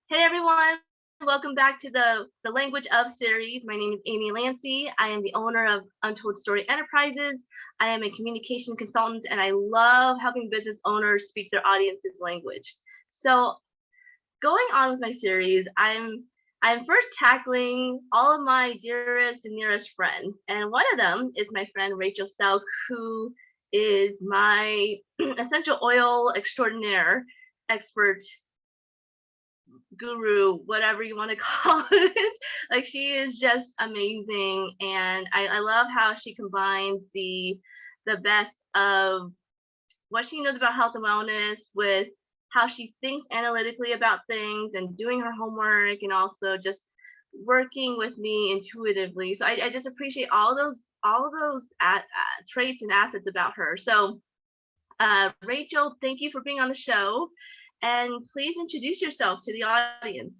Hey everyone, welcome back to the Language of series. My name is Amy Lancy. I am the owner of Untold Story Enterprises. I am a communication consultant and I love helping business owners speak their audience's language. So, going on with my series, I'm first tackling all of my dearest and nearest friends, and one of them is my friend Rachel Selk, who is my essential oil extraordinaire expert guru, whatever you want to call it. Like she is just amazing, and I love how she combines the best of what she knows about health and wellness with how she thinks analytically about things and doing her homework and also just working with me intuitively. So I just appreciate all those traits and assets about her. So Rachel, thank you for being on the show. And please introduce yourself to the audience.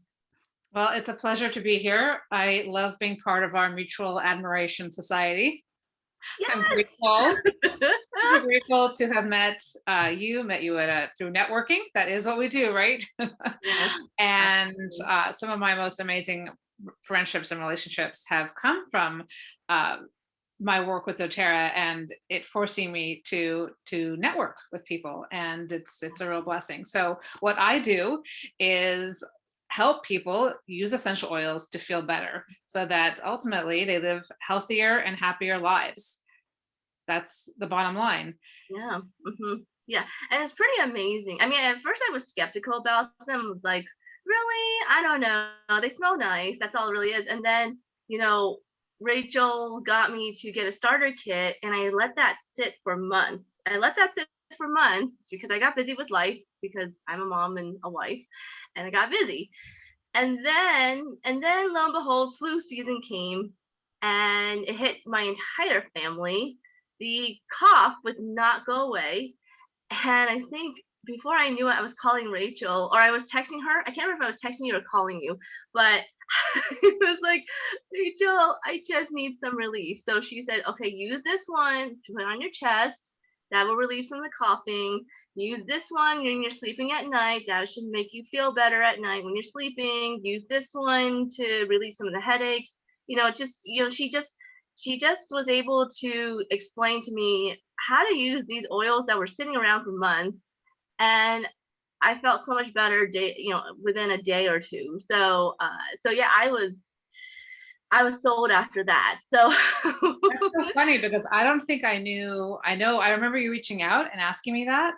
Well, it's a pleasure to be here. I love being part of our Mutual Admiration Society. I'm Yes. grateful, super grateful to have met you through networking. That is what we do, right? Yes. And Absolutely. some of my most amazing friendships and relationships have come from uh, my work with doTERRA and it forcing me to network with people, and it's a real blessing. So what I do is help people use essential oils to feel better so that ultimately they live healthier and happier lives. That's the bottom line. Yeah. Yeah. And it's pretty amazing. I mean, at first I was skeptical about them. Like, really? I don't know. They smell nice. That's all it really is. And then, you know, Rachel got me to get a starter kit, and I let that sit for months. I let that sit for months because I got busy with life because I'm a mom and a wife, and I got busy. And then lo and behold, flu season came and it hit my entire family. The cough would not go away. And I think before I knew it, I was calling Rachel or I was texting her. I can't remember if I was texting you or calling you, but it was like, Rachel, I just need some relief. So she said, okay, use this one to put on your chest. That will relieve some of the coughing. Use this one when you're sleeping at night. That should make you feel better at night when you're sleeping. Use this one to relieve some of the headaches. She just was able to explain to me how to use these oils that were sitting around for months, and I felt so much better within a day or two. So yeah, I was sold after that. So That's so funny because I don't think I remember you reaching out and asking me that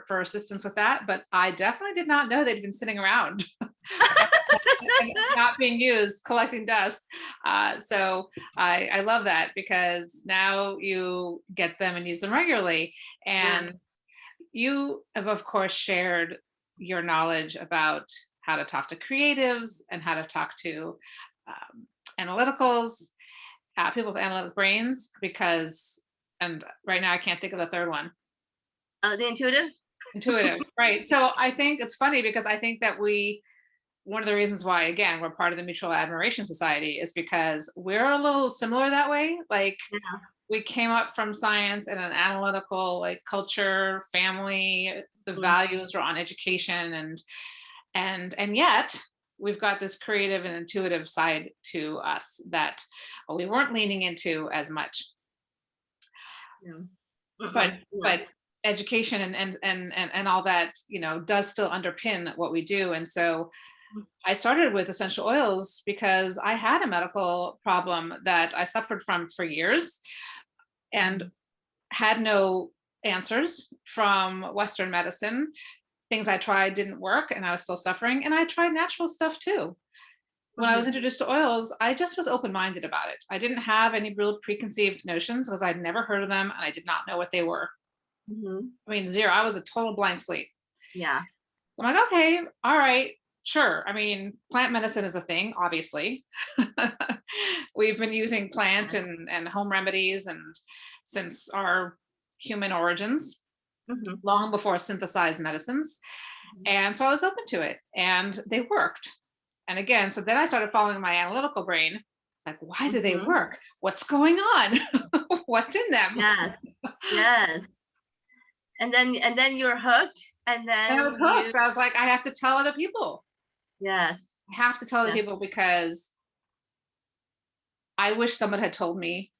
for assistance with that, but I definitely did not know they'd been sitting around and not being used, collecting dust. So I love that because now you get them and use them regularly. yeah, And you have, of course, shared your knowledge about how to talk to creatives and how to talk to analyticals, people with analytic brains, because, and right now I can't think of the third one. the intuitive. Intuitive, right? So I think it's funny because I think that one of the reasons why, again, we're part of the Mutual Admiration Society is because we're a little similar that way. Like Yeah. we came up from science and an analytical like culture, family, the Mhm. values were on education, and yet we've got this creative and intuitive side to us that we weren't leaning into as much. Yeah. but Yeah. but education and all that, does still underpin what we do. And so I started with essential oils because I had a medical problem that I suffered from for years and Mhm. had no answers from Western medicine. Things I tried didn't work and I was still suffering, and I tried natural stuff too. When I was Mhm. introduced to oils, I just was open-minded about it. I didn't have any real preconceived notions because I'd never heard of them and I did not know what they were. Mhm. I mean, zero. I was a total blank slate. Yeah. I'm like, okay, all right, sure. I mean, plant medicine is a thing, obviously. We've been using plant Yeah. and home remedies and since our human origins, Mhm. long before synthesized medicines. Mhm. And so I was open to it and they worked. And again, so then I started following my analytical brain. Like, why do they Mhm. work? What's going on? What's in them? Yes. Yes. And then you're hooked, and And I then was you hooked. I was like, I have to tell other people. Yes. I have to tell the Yes. people because I wish someone had told me,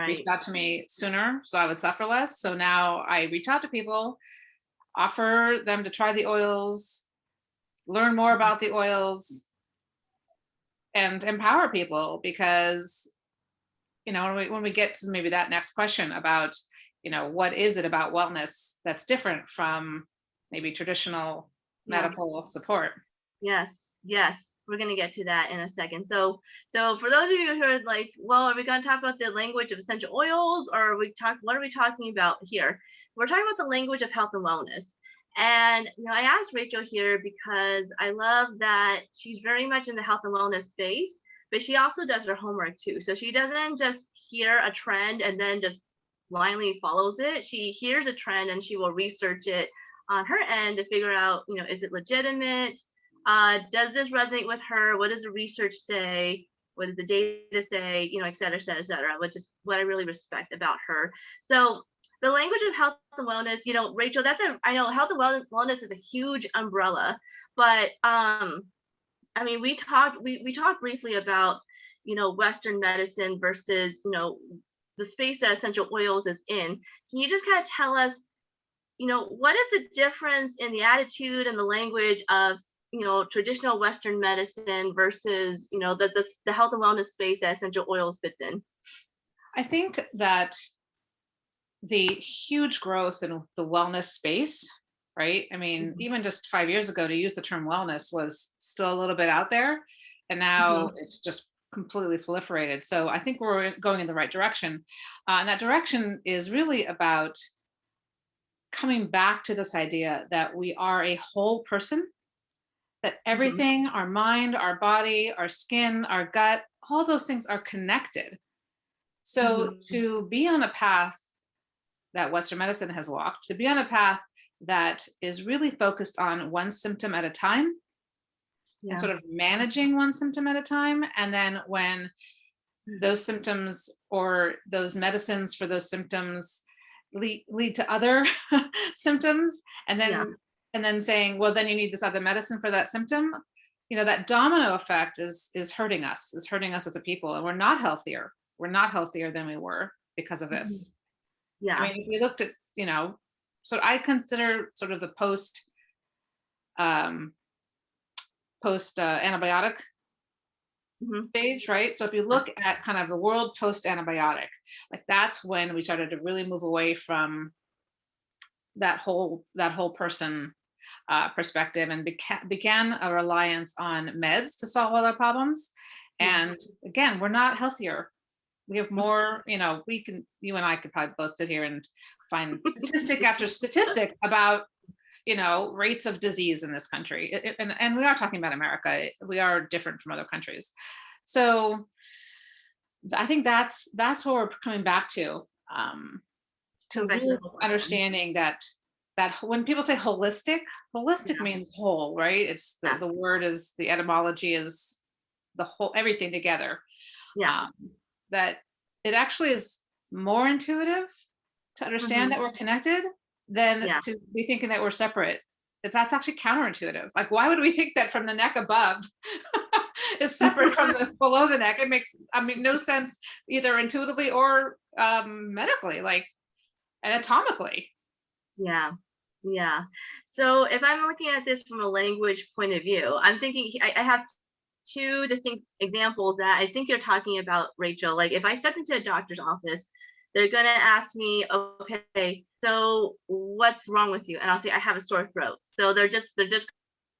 reached Right. out to me sooner so I would suffer less. So now I reach out to people, offer them to try the oils, learn more Mhm. about the oils, and empower people because when we get to maybe that next question about what is it about wellness that's different from maybe traditional Yeah. medical support. Yes, yes. We're gonna get to that in a second. So for those of you who are like, well, are we gonna talk about the language of essential oils, or are we talk? What are we talking about here? We're talking about the language of health and wellness. And I asked Rachel here because I love that she's very much in the health and wellness space, but she also does her homework too. So she doesn't just hear a trend and then just blindly follows it. She hears a trend and she will research it on her end to figure out, is it legitimate? Does this resonate with her? What does the research say? What does the data say? Et cetera, et cetera, et cetera, which is what I really respect about her. So the language of health and wellness, Rachel, I know health and wellness is a huge umbrella, but I mean, we talked briefly about, Western medicine versus, the space that essential oils is in. Can you just kind of tell us, what is the difference in the attitude and the language of, traditional Western medicine versus, the health and wellness space that essential oils fits in? I think that the huge growth in the wellness space, right? I mean, Mhm, even just 5 years ago, to use the term wellness was still a little bit out there. And now mhm, it's just completely proliferated. So I think we're going in the right direction. And that direction is really about coming back to this idea that we are a whole person, that mhm, everything, our mind, our body, our skin, our gut, all those things are connected. So mhm. to be on a path that Western medicine has walked, to be on a path that is really focused on one symptom at a time and Yeah, sort of managing one symptom at a time. And then when those symptoms or those medicines for those symptoms lead to other symptoms, and yeah, then saying, well, then you need this other medicine for that symptom. That domino effect is hurting us as a people, and we're not healthier than we were because of mhm, this. I yeah, mean, if we looked at, so I consider sort of the um, post antibiotic mhm, stage, right? So if you yeah, look at kind of the world post antibiotic, like that's when we started to really move away from that whole person perspective and began a reliance on meds to solve all our problems. yeah, And again, we're not healthier. We have mhm, more, you and I could probably both sit here and find statistic after statistic about rates of disease in this country. And we are talking about America. We are different from other countries. So I think that's what we're coming back um, coming to back to the really whole person. understanding that when people say holistic Yeah, means whole, right? It's yeah, the word is the etymology is the whole, everything together. yeah, Um, that it actually is more intuitive to understand mhm, that we're connected than yeah, to be thinking that we're separate. That's actually counterintuitive. Like, why would we think that from the neck above is separate from the below the neck? It makes, I mean, no sense either intuitively or medically, like anatomically. yeah, yeah. So if I'm looking at this from a language point of view, I'm thinking I have two distinct examples that I think you're talking about, Rachel. Like if I stepped into a doctor's office, they're gonna ask me, okay, so what's wrong with you? And I'll say I have a sore throat. So they're just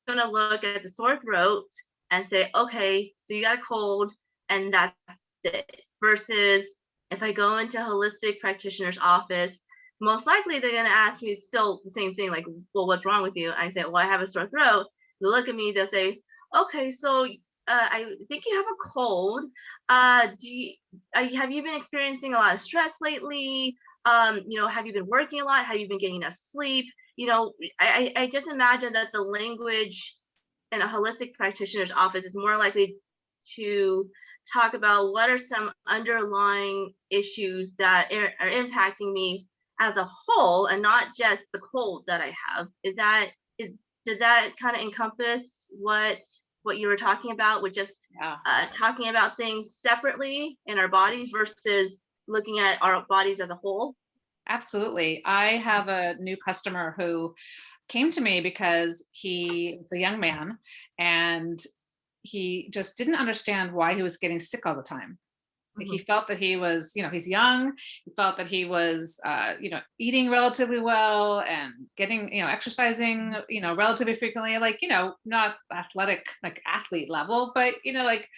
gonna look at the sore throat and say, okay, so you got a cold, and that's it. Versus if I go into a holistic practitioner's office, most likely they're gonna ask me still the same thing, like, well, what's wrong with you? I say, well, I have a sore throat. They look at me, they'll say, okay, so I think you have a cold. Have you been experiencing a lot of stress lately? Have you been working a lot? Have you been getting enough sleep? I just imagine that the language in a holistic practitioner's office is more likely to talk about what are some underlying issues that are impacting me as a whole and not just the cold that I have. Is that is does that kind of encompass what? what you were talking about with just Yeah. talking about things separately in our bodies versus looking at our bodies as a whole. Absolutely. I have a new customer who came to me because he is a young man and he just didn't understand why he was getting sick all the time. Like he Hmm. felt that he was, he's young. He felt that he was, eating relatively well and getting, exercising, relatively frequently, like, not athletic, like athlete level, but, like,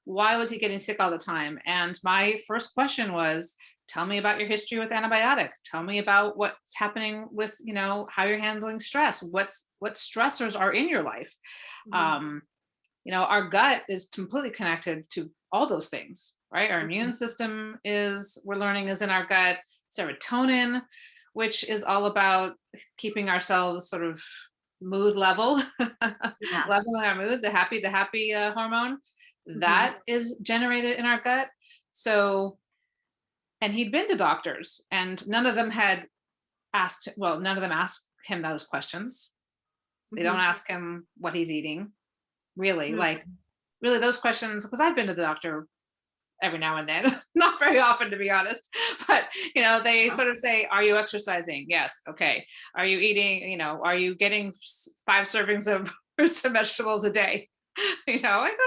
why was he getting sick all the time? And my first question was, tell me about your history with antibiotic. Tell me about what's happening with, how you're handling stress. What stressors are in your life? Hmm. Um, our gut is completely connected to all those things, right? Our Hmm. immune system we're learning is in our gut, serotonin, which is all about keeping ourselves sort of mood level, Yeah. leveling our mood, the happy hormone Hmm. that is generated in our gut. So, and he'd been to doctors and none of them asked him those questions. They don't Hmm. ask him what he's eating, really. Hmm. Like, really those questions, because I've been to the doctor every now and then, not very often to be honest, but they sort of say, are you exercising? Yes. Okay. Are you eating, are you getting 5 servings of fruits and vegetables a day? Like,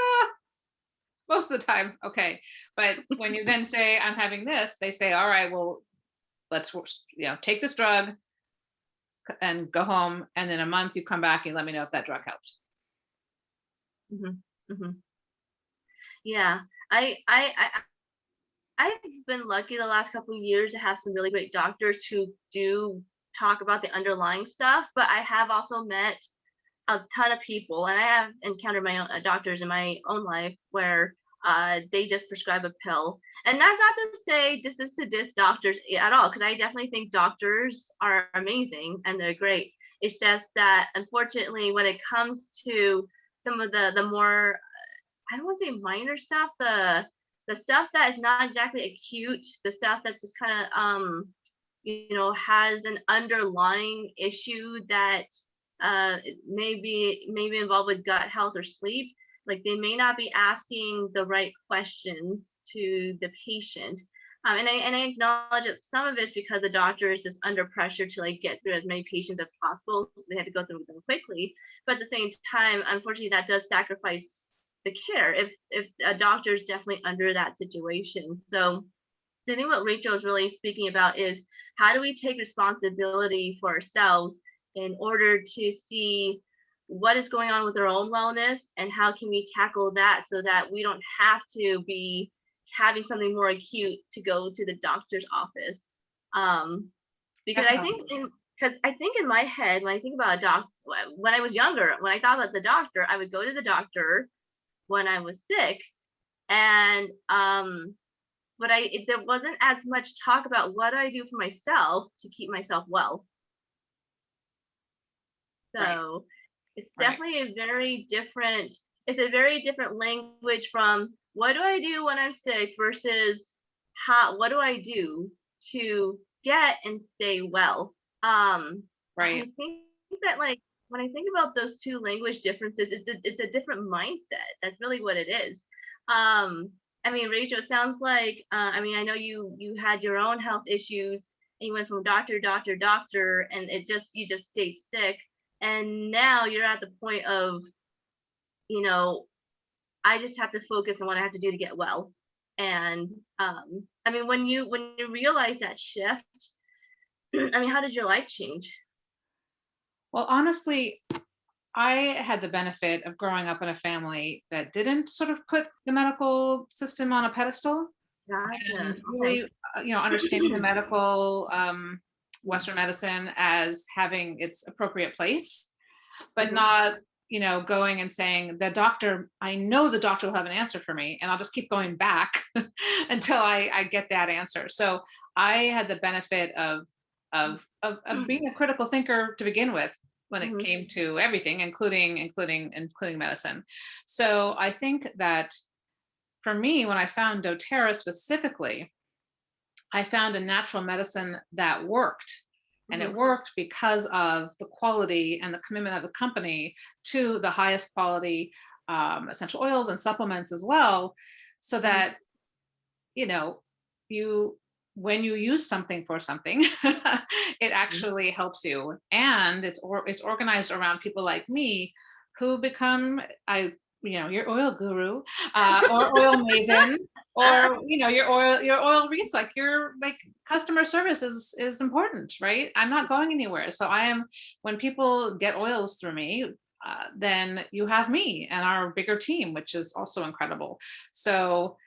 most of the time. Okay. But when you then say, I'm having this, they say, all right, well, let's, take this drug and go home. And then a month you come back and let me know if that drug helped. Hmm. Hmm. Yeah. I I've been lucky the last couple of years to have some really great doctors who do talk about the underlying stuff, but I have also met a ton of people, and I have encountered my own doctors in my own life where they just prescribe a pill. And that's not to say this is to diss doctors at all, because I definitely think doctors are amazing and they're great. It's just that unfortunately, when it comes to some of the more, I don't want to say minor stuff, the stuff that is not exactly acute, the stuff that's just kind of has an underlying issue that maybe involved with gut health or sleep. Like they may not be asking the right questions to the patient. And I acknowledge that some of it's because the doctor is just under pressure to like get through as many patients as possible, so they had to go through them quickly. But at the same time, unfortunately, that does sacrifice the care if a doctor is definitely under that situation. So I think what Rachel is really speaking about is how do we take responsibility for ourselves in order to see what is going on with our own wellness and how can we tackle that so that we don't have to be having something more acute to go to the doctor's office. Um, because I Definitely. think in because I think in my head when I think about a doc when I was younger, when I thought about the doctor, I would go to the doctor when I was sick, and but there wasn't as much talk about what I do for myself to keep myself well. Right. So it's Right. definitely it's a very different language from what do I do when I'm sick versus what do I do to get and stay well. I Right. think that like when I think about those two language differences, it's a different mindset. That's really what it is. I mean, Rachel, it sounds like I mean, I know you had your own health issues and you went from doctor, doctor, doctor, and you just stayed sick, and now you're at the point of, you know, I just have to focus on what I have to do to get well. And I mean, when you realize that shift, I mean, how did your life change? Well, honestly, I had the benefit of growing up in a family that didn't sort of put the medical system on a pedestal Gotcha. and Okay. really, understanding the medical Western medicine as having its appropriate place, but Mhm. not, going and saying I know the doctor will have an answer for me, and I'll just keep going back until I get that answer. So I had the benefit of being a critical thinker to begin with when it Mhm. came to everything, including medicine. So I think that for me, when I found doTERRA specifically, I found a natural medicine that worked. And it Mhm. worked because of the quality and the commitment of the company to the highest quality essential oils and supplements as well, so Mhm. that you know you when you use something for something, it Mhm. actually helps you, and it's organized around people like me who become I your oil guru, or oil maven, or your oil like your like customer service is important, right? I'm not going anywhere, so I am when people get oils through me, then you have me and our bigger team, which is also incredible. So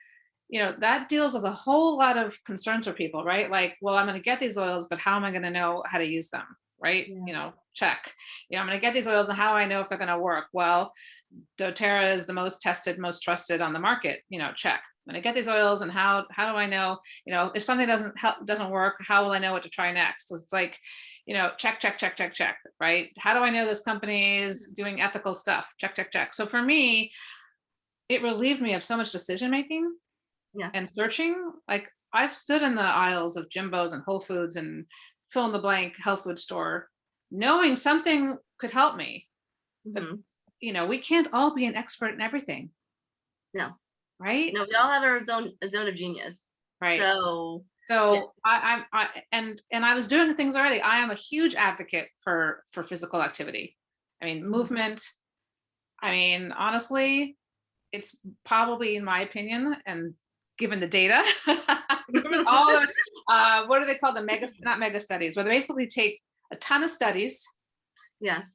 that deals with a whole lot of concerns for people, right? Like, well, I'm going to get these oils, but how am I going to know how to use them? Right? Yeah. Check. I'm going to get these oils, and how do I know if they're going to work? Well, doTERRA is the most tested, most trusted on the market. Check. I'm going to get these oils, and how do I know? If something doesn't work, how will I know what to try next? So it's like, check, check, check, check, check. Right? How do I know this company is doing ethical stuff? Check, check, check. So for me, it relieved me of so much decision making Yeah. and searching. Like, I've stood in the aisles of Jimbo's and Whole Foods and fill in the blank health food store, knowing something could help me. But Mhm. we can't all be an expert in everything, No. right? No, we all have our zone of genius. Right. So, yeah. So and I was doing things already. I am a huge advocate for physical activity. I mean, Mhm. movement. I mean, honestly, it's probably, in my opinion, and given the data, given all the what do they call the not mega studies, where they basically take a ton of studies. Yes.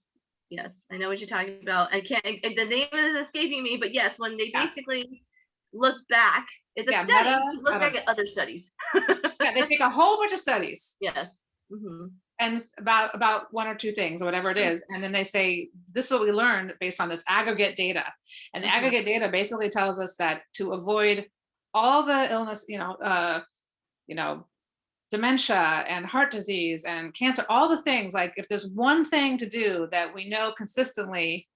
Yes. I know what you're talking about. I can't the name is escaping me, but yes, when they Yeah, basically look back, it's a yeah, meta. study to I look don't back know. at other studies. Yeah, they take a whole bunch of studies Yes. Mhm. and about one or two things or whatever it is, and then they say this is what we learned based on this aggregate data, and the Mhm. aggregate data basically tells us that to avoid all the illness, you know dementia and heart disease and cancer, all the things, like if there's one thing to do that we know consistently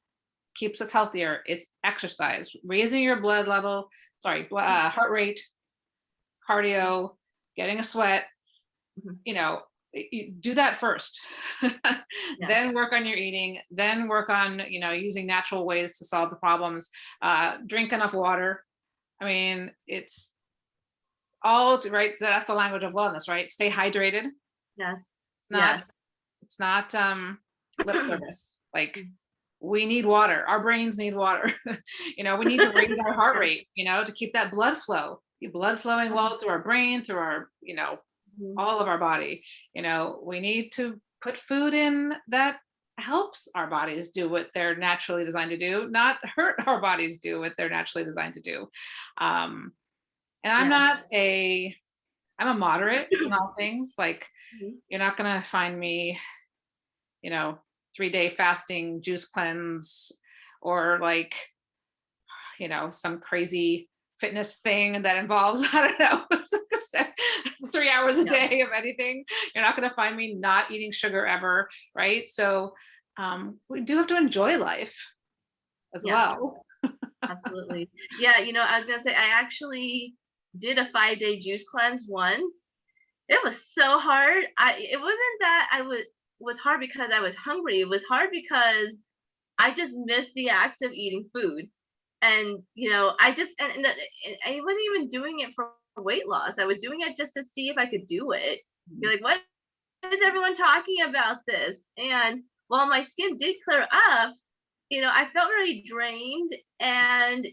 keeps us healthier, it's exercise, raising your blood level, heart rate, Mhm. cardio, getting a sweat, Mhm. you know, you do that first. Yeah. Then work on your eating, then work on, using natural ways to solve the problems. Drink enough water. I mean, it's right. So that's the language of wellness, right? Stay hydrated. Yes. It's not Yes. It's not lip service. Like, we need water. Our brains need water. We need to raise our heart Yes. rate, to keep that blood flow, blood flowing Mhm. well through our brain, through our, Mhm. all of our body. We need to put food in that helps our bodies do what they're naturally designed to do, not hurt our bodies do what they're naturally designed to do. Um, and Yes. I'm a moderate in all things. Like, Mhm. you're not gonna find me, you know, 3-day fasting juice cleanse, or like, some crazy fitness thing that involves, I don't know, 3 hours a Yeah. day of anything. You're not going to find me not eating sugar ever. Right. So we do have to enjoy life as Yeah. well. Absolutely. Yeah, I was gonna say I actually did a 5-day juice cleanse once. It was so hard. It wasn't that I was hard because I was hungry. It was hard because I just missed the act of eating food. And I just and I wasn't even doing it for weight loss. I was doing it just to see if I could do it. Be like, what is everyone talking about this? And while my skin did clear up, I felt really drained, and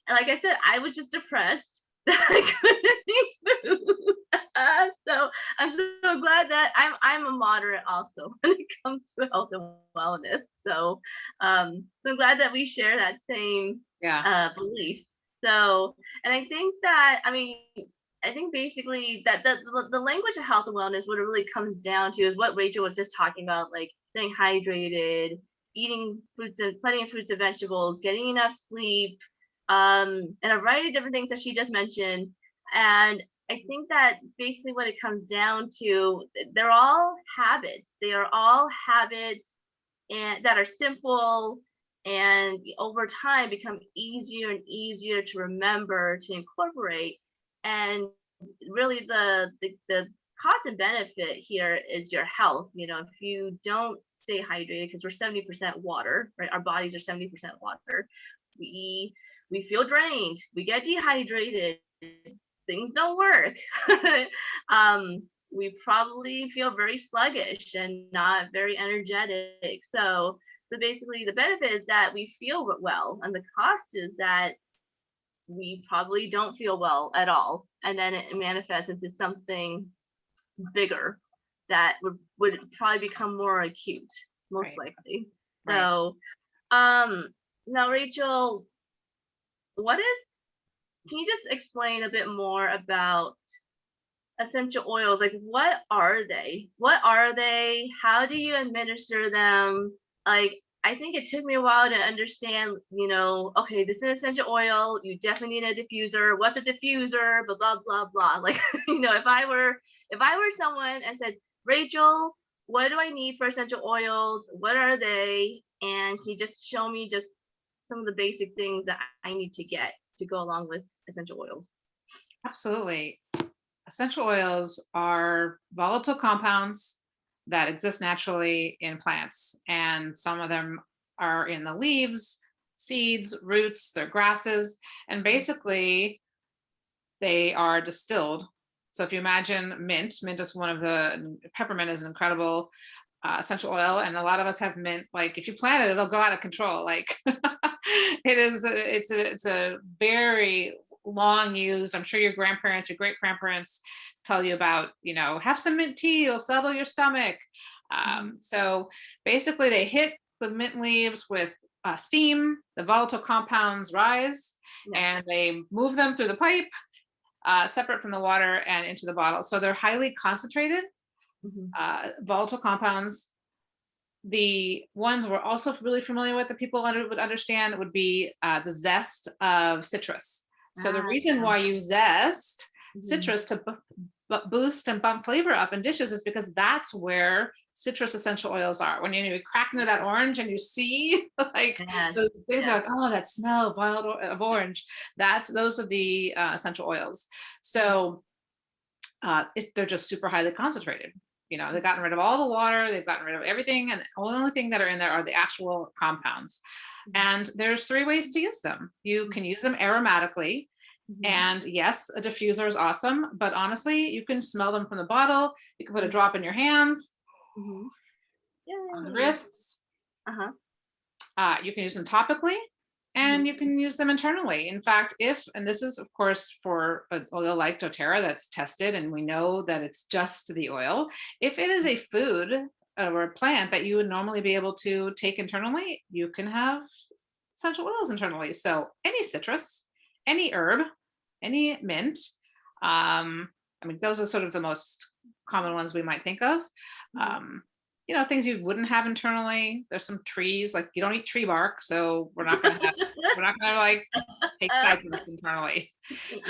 like I said, I was just depressed that I couldn't eat food. So I'm so glad that I'm a moderate also when it comes to health and wellness. So I'm glad that we share that same Yeah. belief. So, and I think that I think basically that the language of health and wellness, what it really comes down to, is what Rachel was just talking about, like staying hydrated, eating fruits and plenty of fruits and vegetables, getting enough sleep, and a variety of different things that she just mentioned. And I think that basically what it comes down to, they're all habits. They are all habits and that are simple, and over time become easier and easier to remember, to incorporate. And really the cost and benefit here is your health. If you don't stay hydrated, because we're 70% water, right? Our bodies are 70% water. We we feel drained. We get dehydrated. Things don't work. um, we probably feel very sluggish and not very energetic. So basically, the benefit is that we feel well, and the cost is that we probably don't feel well at all, and then it manifests into something bigger that would probably become more acute, most Right. likely. Right. So, now, Rachel, what is? Can you just explain a bit more about essential oils? Like, what are they? What are they? How do you administer them? Like, I think it took me a while to understand, okay, this is an essential oil. You definitely need a diffuser. What's a diffuser? Blah blah blah blah. Like, if I were someone and said, Rachel, what do I need for essential oils? What are they? And can you just show me just some of the basic things that I need to get to go along with essential oils? Absolutely. Essential oils are volatile compounds that exist naturally in plants, and some of them are in the leaves, seeds, roots, they're grasses, and basically they are distilled. So if you imagine mint is one of the peppermint is an incredible essential oil, and a lot of us have mint. Like if you plant it, it'll go out of control. Like it's a very long used. I'm sure your grandparents, your great grandparents tell you about, have some mint tea, it'll settle your stomach. Mhm. So basically, they hit the mint leaves with steam, the volatile compounds rise, Yes. and they move them through the pipe, separate from the water and into the bottle. So they're highly concentrated Mhm. volatile compounds. The ones we're also really familiar with that people would understand would be the zest of citrus. So the Ah, reason yeah. why you zest Mhm. citrus to boost and bump flavor up in dishes is because that's where citrus essential oils are. When you crack into that orange and you see like Yes. those things are Yes. like, oh, that smell of of orange. Those are the essential oils. Mhm. So they're just super highly concentrated. They've gotten rid of all the water, they've gotten rid of everything, and the only thing that are in there are the actual compounds. Mhm. And there's three ways to use them. You Mhm. can use them aromatically, Mhm. and yes, a diffuser is awesome, but honestly, you can smell them from the bottle. You can put a Mhm. drop in your hands, Mhm. on the Yay. wrists. Uh-huh. You can use them topically, and Mhm. you can use them internally. In fact, and this is of course for an oil like doTERRA that's tested and we know that it's just the oil, if it is a food or a plant that you would normally be able to take internally, you can have essential oils internally. So any citrus, any herb, any mint, I mean, those are sort of the most common ones we might think of. Mhm. Um, things you wouldn't have internally. There's some trees, like you don't eat tree bark, so we're not gonna like take cypress internally.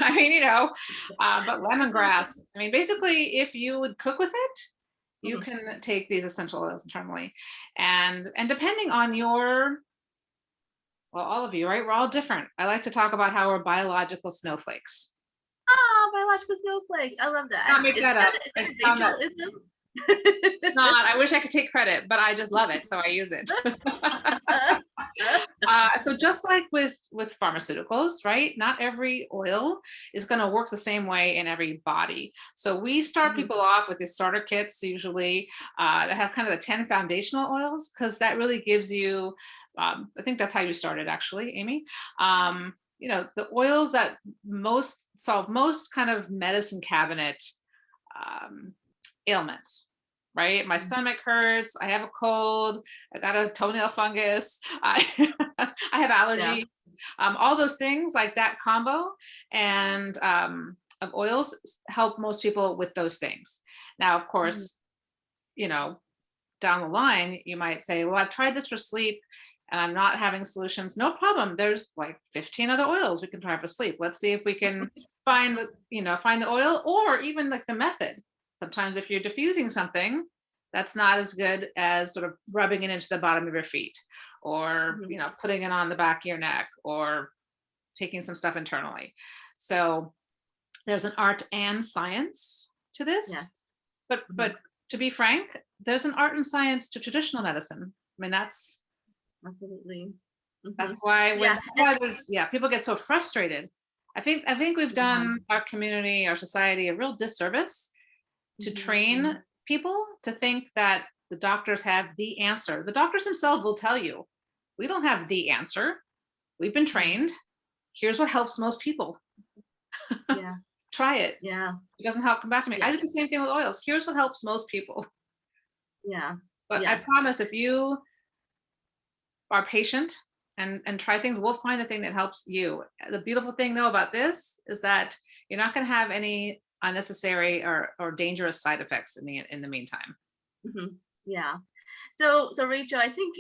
I mean, but lemongrass. I mean, basically, if you would cook with it, you Mhm. can take these essential oils internally, and depending on all of you, right? We're all different. I like to talk about how we're biological snowflakes. Oh, biological snowflakes. I love that. Not make Is that that up. is I that found that Rachel-ism? not. I wish I could take credit, but I just love it, so I use it. So just like with pharmaceuticals, right? Not every oil is going to work the same way in every body. So we start Mhm. people off with these starter kits usually that have kind of the 10 foundational oils because that really gives you. I think that's how you started, actually, Amy. The oils that most solve most kind of medicine cabinet um, ailments, right? My Mhm. stomach hurts. I have a cold. I got a toenail fungus. I have Yeah. allergies. All those things like that combo and of oils help most people with those things. Now, of Mhm. course, you know, down the line, you might say, well, I've tried this for sleep and I'm not having solutions. No problem. There's like 15 other oils we can try for sleep. Let's see if we can find the oil or even like the method. Sometimes if you're diffusing something, that's not as good as sort of rubbing it into the bottom of your feet or, Mhm. putting it on the back of your neck or taking some stuff internally. So there's an art and science to Yeah. this. Mhm. but to be frank, there's an art and science to traditional medicine. I mean, Absolutely. that's Mhm. why Yeah, there's, yeah, people get so frustrated. I think we've yeah. done our community, our society a real disservice to Mhm. train people to think that the doctors have the answer. The doctors themselves will tell you, we don't have the answer. We've been Mhm. trained. Here's what helps most people. Yeah, Try it. yeah, It doesn't help. Come back to me. I yeah, do the same thing with oils. Here's what helps most people. yeah, But I yes. promise if you are patient and try things, we'll find the thing that helps you. The beautiful thing though about this is that you're not going to have any unnecessary or dangerous side effects in the meantime. Mhm. Yeah. So Rachel, I think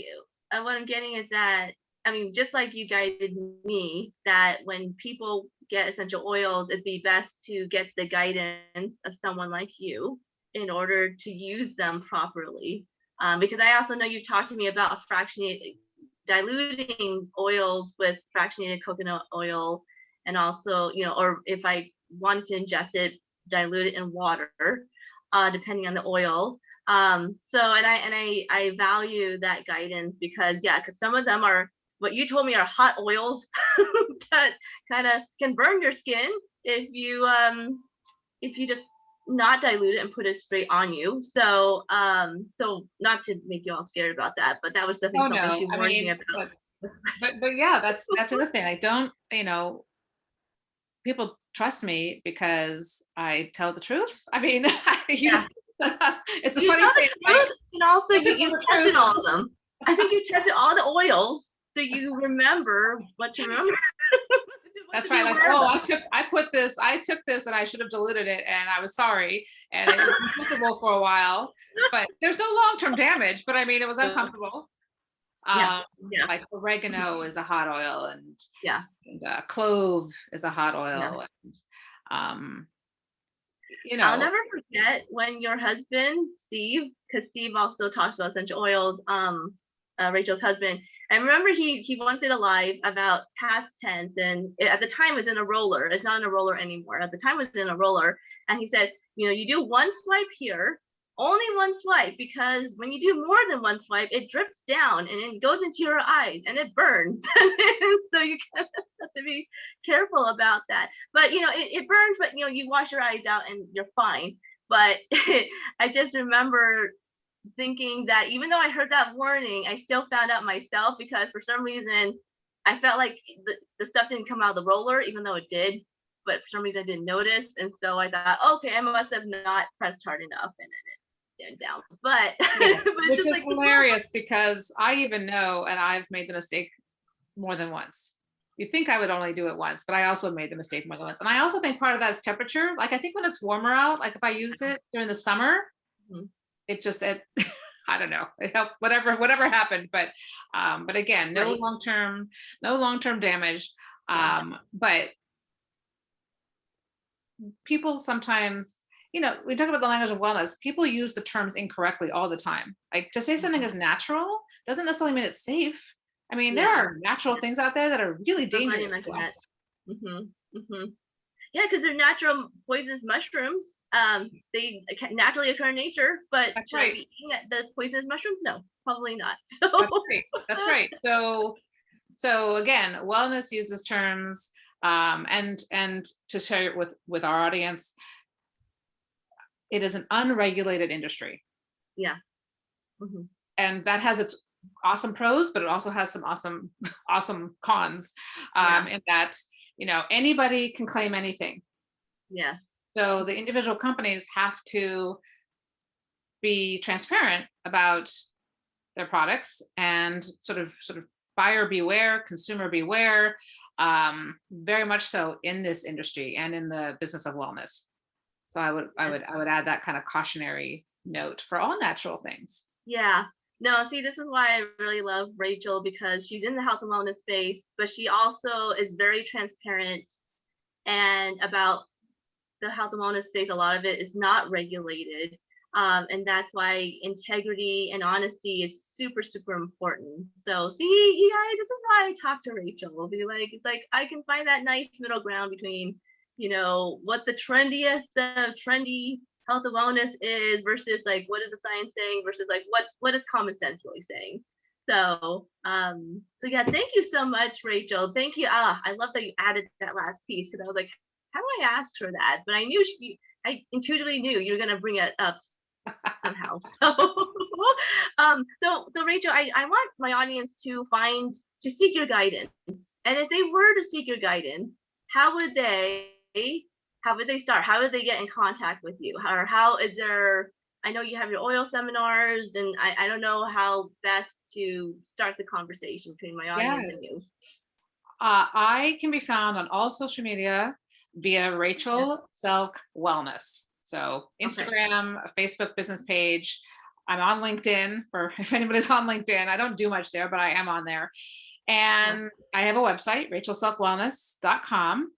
what I'm getting is that, I mean, just like you guided me, that when people get essential oils, it'd be best to get the guidance of someone like you in order to use them properly. Because I also know you talked to me about fractionated diluting oils with fractionated coconut oil, and also, or if I wanted to ingest it, dilute it in water, depending on the oil. So and I value that guidance, because yeah, because some of them are, what you told me, are hot oils that kind of can burn your skin if you just not dilute it and put it straight on you. So not to make you all scared about that, but that was definitely Oh something no, she I warned me mean, about. but yeah, that's the other thing. I don't, people trust me because I tell the truth. I mean, Yeah, it's a you funny tell the thing. Like, truth, and also tell you people you the tested truth. all of them. I think you tested all the oils, so you remember what to remember, what to That's be right. Like, aware oh, about. I took this, and I should have diluted it, and I was sorry, and it was uncomfortable for a while. But there's no long term damage. But I mean, it was uncomfortable. Yeah, Um, yeah, like oregano is a hot oil, yeah, and clove is a hot yeah. oil. And, um, you I'll know, never forget when your husband, Steve, because Steve also talks about essential oils, Rachel's husband. I remember he once did a live about past tense, and at the time it was in a roller. It's not in a roller anymore. At the time it was in a roller, and he said, you do one swipe here, only one swipe, because when you do more than one swipe, it drips down and it goes into your eyes and it burns. So you kind of have to be careful about that. But it burns, but you wash your eyes out and you're fine. But I just remember thinking that even though I heard that warning, I still found out myself, because for some reason I felt like the stuff didn't come out of the roller, even though it did. But for some reason I didn't notice, and so I thought, okay, I must have not pressed hard enough, and then it down. But yes, but it's which just is like this little. hilarious because I even know, and I've made the mistake more than once. You think I would only do it once, but I also made the mistake more than once. And I also think part of that is temperature. Like I think when it's warmer out, like if I use it during the summer, Mhm. it I don't know. It helped whatever happened. But again, Right. no long-term damage. Yeah. But people sometimes, we talk about the language of wellness. People use the terms incorrectly all the time. Like to say something Mhm. is natural doesn't necessarily mean it's safe. I mean, there Yeah. are natural things out there that are really I'm glad you dangerous to mentioned that. us. Mhm. Mhm. Yeah, because they're natural poisonous mushrooms. They naturally occur in nature, but That's should I right. be eating the poisonous mushrooms? No, probably not. That's So, right. That's right. So again, wellness uses terms, and to share it with our audience, it is an unregulated industry, yeah. Hmm. and that has its awesome pros, but it also has some awesome awesome cons. Yeah. In that anybody can claim anything. Yes. So the individual companies have to be transparent about their products and sort of buyer beware, consumer beware, very much so in this industry and in the business of wellness. So Yes. I would add that kind of cautionary note for all natural things. Yeah. No, see, this is why I really love Rachel, because she's in the health and wellness space, but she also is very transparent and about the health and wellness space. A lot of it is not regulated. And that's why integrity and honesty is super, super important. So, see, you guys, this is why I talk to Rachel. We'll be like, it's like I can find that nice middle ground between, what the trendiest of trendy health and wellness is versus like what is the science saying versus like what is common sense really saying. So yeah, thank you so much, Rachel. Thank you. I love that you added that last piece because I was like, how do I ask for that? But I knew I intuitively knew you were gonna bring it up somehow. So Rachel, I want my audience to seek your guidance. And if they were to seek your guidance, how would they how would they start? How would they get in contact with you? Or how is there I know you have your oil seminars and I don't know how best to start the conversation between my audience and you. Yes. I can be found on all social media via Yeah. Rachel Selk Wellness. So Okay. Instagram, a Facebook business page. I'm on LinkedIn for if anybody's on LinkedIn. I don't do much there, but I am on there. Huh? And I have a website, rachelselkwellness.com.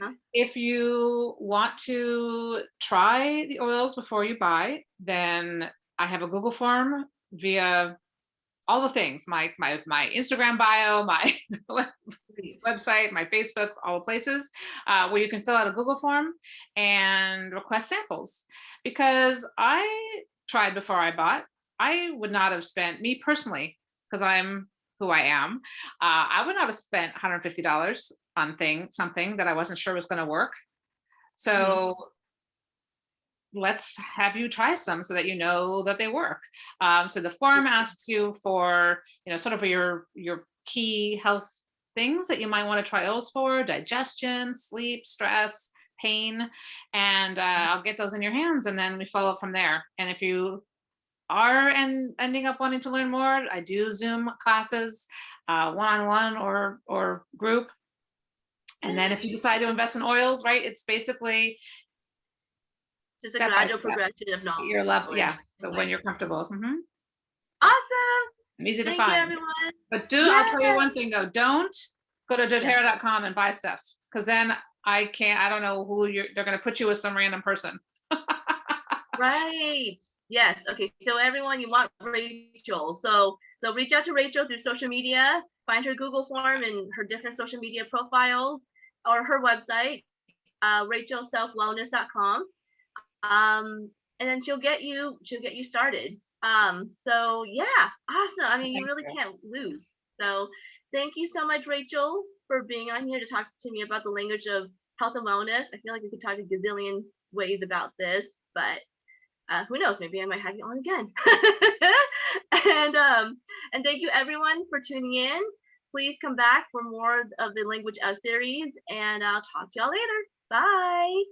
Huh? If you want to try the oils before you buy, then I have a Google form via all the things, my Instagram bio, my Sweet. website, my Facebook, all the places where you can fill out a Google form and request samples. Because I tried before I bought, I would not have spent, me personally, because I'm who I am, I would not have spent $150 on something that I wasn't sure was going to work. Hmm. So let's have you try some so that you know that they work. So the form asks you for, sort of your key health things that you might want to try oils for: digestion, sleep, stress, pain, and I'll get those in your hands, and then we follow up from there. And if you are ending up wanting to learn more, I do Zoom classes, one-on-one or group. And then if you decide to invest in oils, right, it's basically Just a step by gradual step progression of at your level. knowledge. Yeah. So when you're comfortable. Awesome. I'm easy to Thank you, find. everyone. But I'll tell you Yes. one thing though, don't go to Yes. doterra.com and buy stuff. Because then I don't know they're gonna put you with some random person. Right. Yes. Okay. So everyone, you want Rachel. So reach out to Rachel through social media. Find her Google form and her different social media profiles, or her website, rachelselfwellness.com. And then she'll get you started. So yeah, awesome. I mean, you Thank really you. can't lose. So thank you so much, Rachel, for being on here to talk to me about the language of health and wellness. I feel like we could talk a gazillion ways about this, but who knows? Maybe I might have you on again. And thank you everyone for tuning in. Please come back for more of the language of series, and I'll talk to y'all later. Bye.